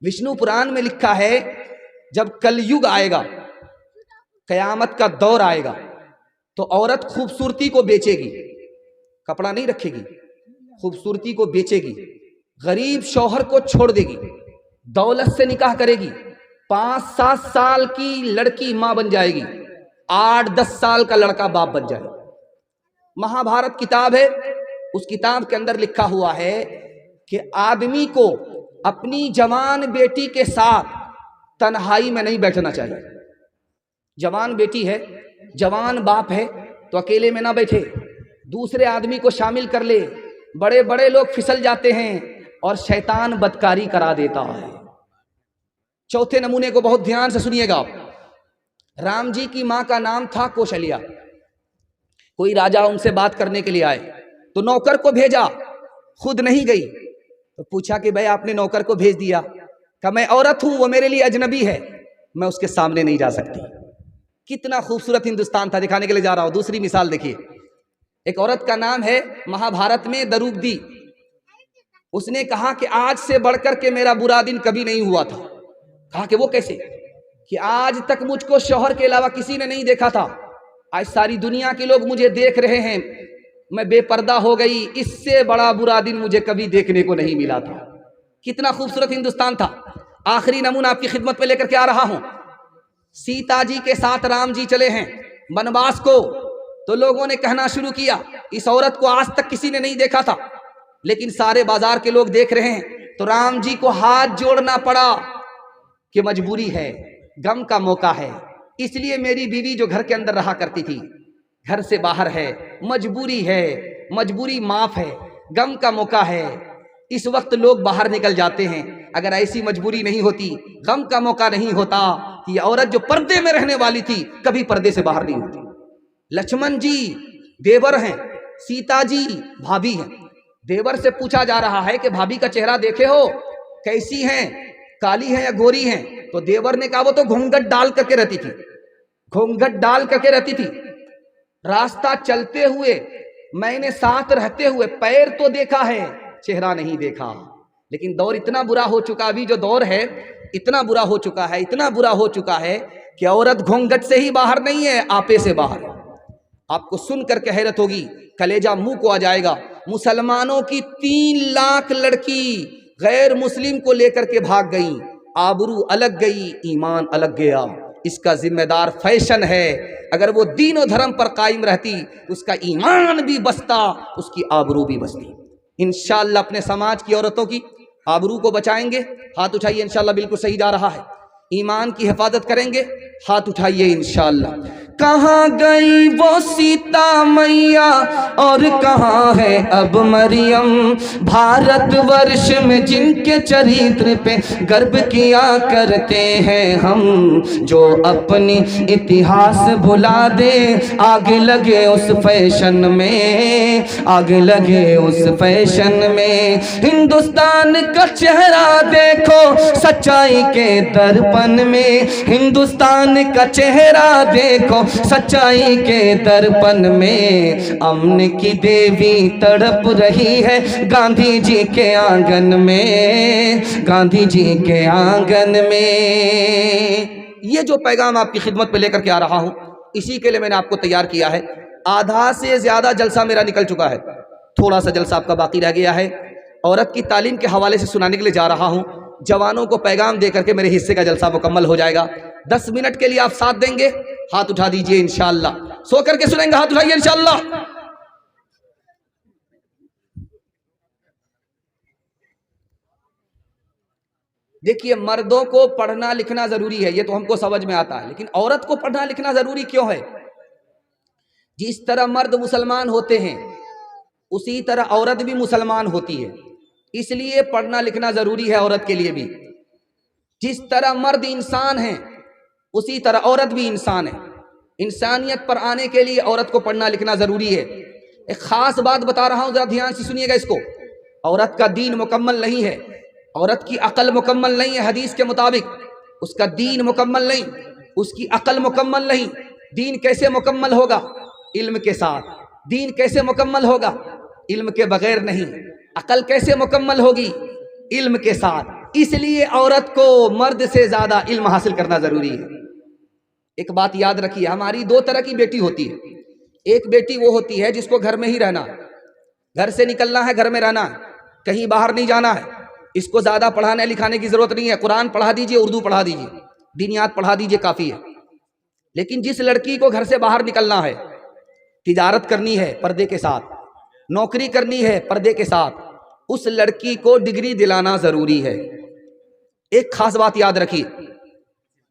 विष्णु पुराण में लिखा है जब कलयुग आएगा, कयामत का दौर आएगा, तो औरत खूबसूरती को बेचेगी, कपड़ा नहीं रखेगी, खूबसूरती को बेचेगी, गरीब शौहर को छोड़ देगी, दौलत से निकाह करेगी, 5-7 साल की लड़की माँ बन जाएगी, 8-10 साल का लड़का बाप बन जाएगा। महाभारत किताब है, उस किताब के अंदर लिखा हुआ है कि आदमी को अपनी जवान बेटी के साथ तन्हाई में नहीं बैठना चाहिए। जवान बेटी है, जवान बाप है, तो अकेले में ना बैठे, दूसरे आदमी को शामिल कर ले। बड़े बड़े लोग फिसल जाते हैं और शैतान बदकारी करा देता है। चौथे नमूने को बहुत ध्यान से सुनिएगा आप। राम जी की मां का नाम था कौशल्या। कोई राजा उनसे बात करने के लिए आए तो नौकर को भेजा, खुद नहीं गई। तो पूछा कि भाई आपने नौकर को भेज दिया? कहा मैं औरत हूं, वो मेरे लिए अजनबी है, मैं उसके सामने नहीं जा सकती। कितना खूबसूरत हिंदुस्तान था, दिखाने के लिए जा रहा हूं। दूसरी मिसाल देखिए, एक औरत का नाम है महाभारत में दरूगदी। उसने कहा कि आज से बढ़कर के मेरा बुरा दिन कभी नहीं हुआ था। कहा कि वो कैसे? कि आज तक मुझको शौहर के अलावा किसी ने नहीं देखा था, आज सारी दुनिया के लोग मुझे देख रहे हैं, मैं बेपर्दा हो गई, इससे बड़ा बुरा दिन मुझे कभी देखने को नहीं मिला था। कितना खूबसूरत हिंदुस्तान था। आखिरी नमूना आपकी खिदमत में लेकर के आ रहा हूं। सीता जी के साथ राम जी चले हैं वनवास को, तो लोगों ने कहना शुरू किया इस औरत को आज तक किसी ने नहीं देखा था, लेकिन सारे बाजार के लोग देख रहे हैं। तो राम जी को हाथ जोड़ना पड़ा कि मजबूरी है, गम का मौका है, इसलिए मेरी बीवी जो घर के अंदर रहा करती थी घर से बाहर है, मजबूरी है, मजबूरी माफ है, गम का मौका है। इस वक्त लोग बाहर निकल जाते हैं। अगर ऐसी मजबूरी नहीं होती, गम का मौका नहीं होता, ये औरत जो पर्दे में रहने वाली थी कभी पर्दे से बाहर नहीं होती। लक्ष्मण जी देवर हैं, सीता जी भाभी हैं। देवर से पूछा जा रहा है कि भाभी का चेहरा देखे हो, कैसी हैं, काली हैं या गोरी हैं? तो देवर ने कहा वो तो घूंघट डाल करके रहती थी, घूंघट डाल करके रहती थी। रास्ता चलते हुए मैंने साथ रहते हुए पैर तो देखा है, चेहरा नहीं देखा। लेकिन दौर इतना बुरा हो चुका, अभी जो दौर है इतना बुरा हो चुका है, इतना बुरा हो चुका है कि औरत घूंघट से ही बाहर नहीं है, आपे से बाहर है। आपको सुन करके हैरत होगी, कलेजा मुंह को आ जाएगा। मुसलमानों की 3 लाख लड़की गैर मुस्लिम को लेकर के भाग गई, आबरू अलग गई, ईमान अलग गया। इसका जिम्मेदार फैशन है। अगर वो दीन और धर्म पर कायम रहती, उसका ईमान भी बचता, उसकी आबरू भी बचती। इंशाअल्लाह अपने समाज की औरतों की आबरू को बचाएंगे। हाथ उठाइए, इंशाअल्लाह बिल्कुल सही जा रहा है। ईमान की हिफाजत करेंगे, हाथ उठाइए इंशाअल्लाह। कहाँ गई वो सीता मैया और कहाँ है अब मरियम, भारत वर्ष में जिनके चरित्र पे गर्व किया करते हैं हम, जो अपनी इतिहास भुला दे, आग लगे उस फैशन में, आग लगे उस फैशन में। हिंदुस्तान का चेहरा देखो सच्चाई के दर्पण में, हिंदुस्तान का चेहरा देखो सच्चाई के दर्पण में। अमन की देवी तड़प रही है गांधी जी के आंगन में, गांधी जी के आंगन में। ये जो पैगाम आपकी खिदमत पे लेकर के आ रहा हूं, इसी के लिए मैंने आपको तैयार किया है। आधा से ज्यादा जलसा मेरा निकल चुका है, थोड़ा सा जलसा आपका बाकी रह गया है। औरत की तालीम के हवाले से सुनाने के लिए जा रहा हूं। जवानों को पैगाम दे करके मेरे हिस्से का जलसा मुकम्मल हो जाएगा। 10 मिनट के लिए आप साथ देंगे, हाथ उठा दीजिए इंशाअल्लाह। सो करके सुनेंगे, हाथ उठाइए इंशाअल्लाह। देखिए, मर्दों को पढ़ना लिखना जरूरी है, ये तो हमको समझ में आता है, लेकिन औरत को पढ़ना लिखना जरूरी क्यों है? जिस तरह मर्द मुसलमान होते हैं उसी तरह औरत भी मुसलमान होती है, इसलिए पढ़ना लिखना जरूरी है औरत के लिए भी। जिस तरह मर्द इंसान है उसी तरह औरत भी इंसान है। इंसानियत पर आने के लिए औरत को पढ़ना लिखना जरूरी है। एक खास बात बता रहा हूं, जरा ध्यान से सुनिएगा इसको। औरत का दीन मुकम्मल नहीं है, औरत की अकल मुकम्मल नहीं है। हदीस के मुताबिक उसका दीन मुकम्मल नहीं, उसकी अकल मुकम्मल नहीं। दीन कैसे मुकम्मल होगा? इल्म के साथ। दीन कैसे मुकम्मल होगा? इल्म के बगैर नहीं। अकल कैसे मुकम्मल होगी? इल्म के साथ। اس لیے عورت کو مرد سے زیادہ علم حاصل کرنا ضروری ہے۔ ایک بات یاد رکھیے، ہماری دو طرح کی بیٹی ہوتی ہے۔ ایک بیٹی وہ ہوتی ہے جس کو گھر میں ہی رہنا، گھر سے نکلنا ہے، گھر میں رہنا ہے، کہیں باہر نہیں جانا ہے، اس کو زیادہ پڑھانے لکھانے کی ضرورت نہیں ہے، قرآن پڑھا دیجئے، اردو پڑھا دیجئے، دینیات پڑھا دیجئے، کافی ہے۔ لیکن جس لڑکی کو گھر سے باہر نکلنا ہے، تجارت کرنی ہے پردے کے ساتھ، نوکری کرنی ہے پردے کے ساتھ، اس لڑکی کو ڈگری دلانا ضروری ہے۔ ایک خاص بات یاد رکھیے،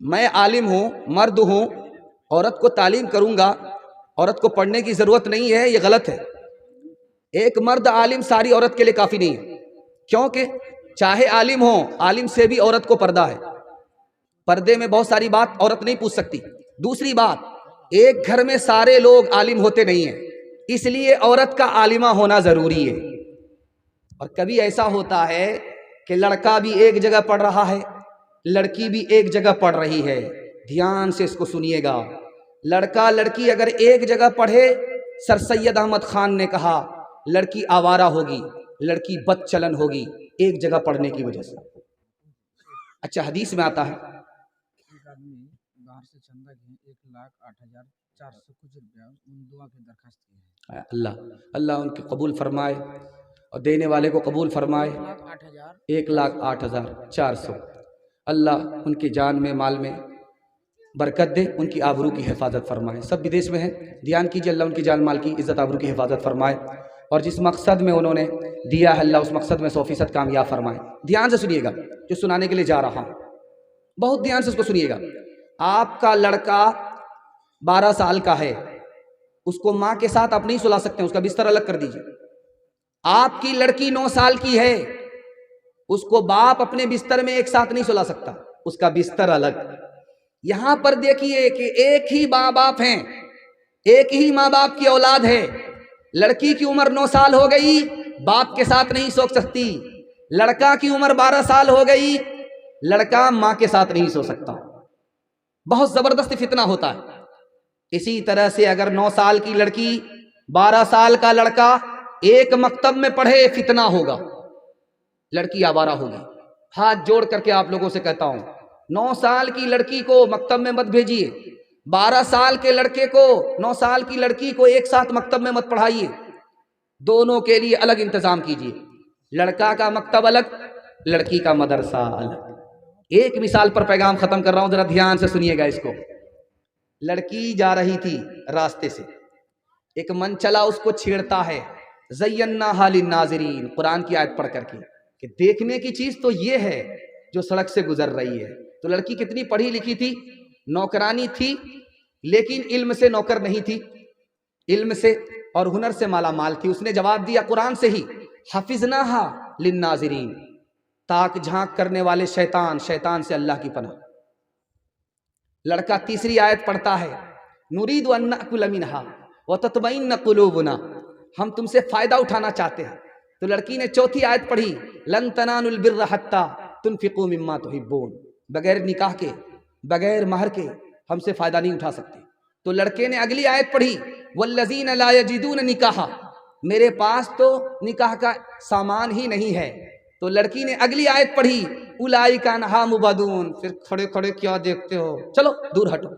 میں عالم ہوں، مرد ہوں، عورت کو تعلیم کروں گا، عورت کو پڑھنے کی ضرورت نہیں ہے، یہ غلط ہے۔ ایک مرد عالم ساری عورت کے لیے کافی نہیں ہے، کیونکہ چاہے عالم ہو، عالم سے بھی عورت کو پردہ ہے، پردے میں بہت ساری بات عورت نہیں پوچھ سکتی۔ دوسری بات، ایک گھر میں سارے لوگ عالم ہوتے نہیں ہیں، اس لیے عورت کا عالمہ ہونا ضروری ہے۔ اور کبھی ایسا ہوتا ہے کہ لڑکا بھی ایک جگہ پڑھ رہا ہے، لڑکی بھی ایک جگہ پڑھ رہی ہے، دھیان سے اس کو سنیے گا۔ لڑکا لڑکی اگر ایک جگہ پڑھے، سر سید احمد خان نے کہا لڑکی آوارہ ہوگی، لڑکی بد چلن ہوگی، ایک جگہ پڑھنے کی وجہ سے۔ اچھا، حدیث میں آتا ہے ایک آدمی باہر سے چندہ گئے 1,08,400 کچھ روپیہ ان دعا کی درخواست کی ہے۔ اللہ ان کی قبول فرمائے اور دینے والے کو قبول فرمائے۔ 1,08,400، اللہ ان کی جان میں مال میں برکت دے، ان کی آبرو کی حفاظت فرمائے۔ سب بدیش میں ہیں، دھیان کیجیے، اللہ ان کی جان مال کی عزت آبرو کی حفاظت فرمائے، اور جس مقصد میں انہوں نے دیا ہے اللہ اس مقصد میں 100% کامیاب فرمائے۔ دھیان سے سنیے گا، جو سنانے کے لیے جا رہا ہوں بہت دھیان سے اس کو سنیے گا۔ آپ کا لڑکا 12 سال کا ہے، اس کو ماں کے ساتھ آپ نہیں سلا سکتے، اس کا بستر الگ کر دیجیے۔ آپ کی لڑکی 9 سال کی ہے، اس کو باپ اپنے بستر میں ایک ساتھ نہیں سلا سکتا، اس کا بستر الگ۔ یہاں پر دیکھیے کہ ایک ہی ماں باپ ہیں، ایک ہی ماں باپ کی اولاد ہے، لڑکی کی عمر 9 سال ہو گئی، باپ کے ساتھ نہیں سو سکتی، لڑکا کی عمر 12 سال ہو گئی، لڑکا ماں کے ساتھ نہیں سو سکتا۔ بہت زبردست فتنہ ہوتا ہے۔ اسی طرح سے اگر 9 سال کی لڑکی 12 سال کا لڑکا ایک مکتب میں پڑھے، فتنہ ہوگا، لڑکی آوارہ ہوگی۔ ہاتھ جوڑ کر کے آپ لوگوں سے کہتا ہوں، 9 سال کی لڑکی کو مکتب میں مت بھیجیے، 12 سال کے لڑکے کو 9 سال کی لڑکی کو ایک ساتھ مکتب میں مت پڑھائیے، دونوں کے لیے الگ انتظام کیجیے، لڑکا کا مکتب الگ، لڑکی کا مدرسہ الگ۔ ایک مثال پر پیغام ختم کر رہا ہوں، ذرا دھیان سے سنیے گا اس کو۔ لڑکی جا رہی تھی راستے سے، ایک من چلا اس کو چھیڑتا ہے، زیناھا للناظرین، قرآن کی آیت پڑھ کر کے کہ دیکھنے کی چیز تو یہ ہے جو سڑک سے گزر رہی ہے۔ تو لڑکی کتنی پڑھی لکھی تھی، نوکرانی تھی، لیکن علم سے نوکر نہیں تھی، علم سے اور ہنر سے مالا مال تھی۔ اس نے جواب دیا قرآن سے ہی، حفظناھا للناظرین، تاک جھانک کرنے والے شیطان، شیطان سے اللہ کی پناہ۔ لڑکا تیسری آیت پڑھتا ہے، نرید ان نأکل منھا وتطمئن قلوبنا، ہم تم سے فائدہ اٹھانا چاہتے ہیں۔ تو لڑکی نے چوتھی آیت پڑھی، لن تنالوا البر حتی تنفقوا مما تحبون، بغیر نکاح کے، بغیر مہر کے ہم سے فائدہ نہیں اٹھا سکتے۔ تو لڑکے نے اگلی آیت پڑھی، والذین لا یجدون نکاحا، میرے پاس تو نکاح کا سامان ہی نہیں ہے۔ تو لڑکی نے اگلی آیت پڑھی، اولئک عنھا مبعدون، پھر کھڑے کھڑے کیا دیکھتے ہو، چلو دور ہٹو۔